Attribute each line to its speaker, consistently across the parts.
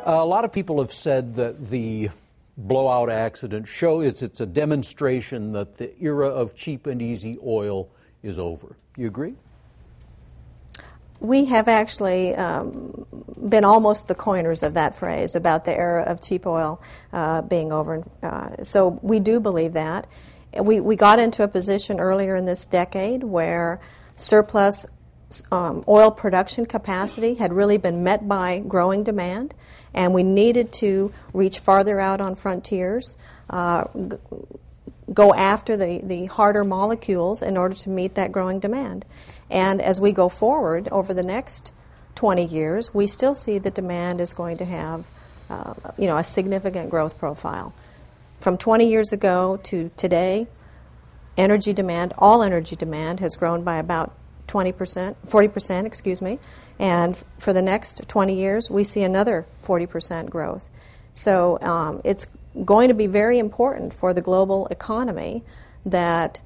Speaker 1: A lot of people have said that the blowout accident shows it's a demonstration that the era of cheap and easy oil is over. You agree?
Speaker 2: We have actually been almost the coiners of that phrase about the era of cheap oil being over. So we do believe that. We got into a position earlier in this decade where surplus oil production capacity had really been met by growing demand, and we needed to reach farther out on frontiers, go after the harder molecules in order to meet that growing demand. And as we go forward over the next 20 years, we still see that demand is going to have a significant growth profile. From 20 years ago to today, energy demand, all energy demand, has grown by about 40%, and for the next 20 years, we see another 40% growth. So it's going to be very important for the global economy that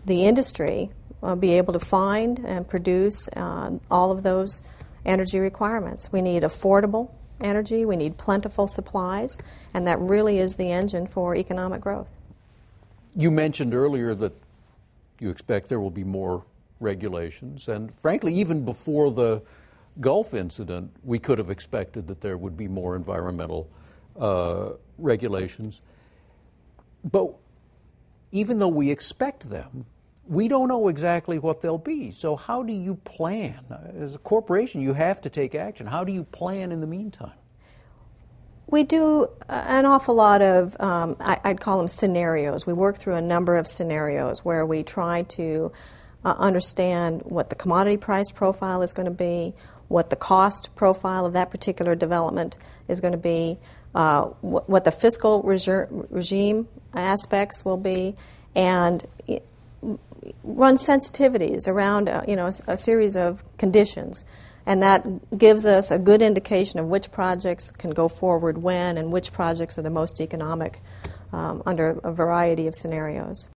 Speaker 2: the industry be able to find and produce all of those energy requirements. We need affordable energy, we need plentiful supplies, and that really is the engine for economic growth.
Speaker 1: You mentioned earlier that you expect there will be more regulations, and frankly, even before the Gulf incident, we could have expected that there would be more environmental regulations. But even though we expect them, we don't know exactly what they'll be. So how do you plan? As a corporation, you have to take action. How do you plan in the meantime?
Speaker 2: We do an awful lot of, I'd call them scenarios. We work through a number of scenarios where we try to understand what the commodity price profile is going to be, what the cost profile of that particular development is going to be, what the fiscal regime aspects will be, and run sensitivities around a series of conditions. And that gives us a good indication of which projects can go forward when and which projects are the most economic under a variety of scenarios.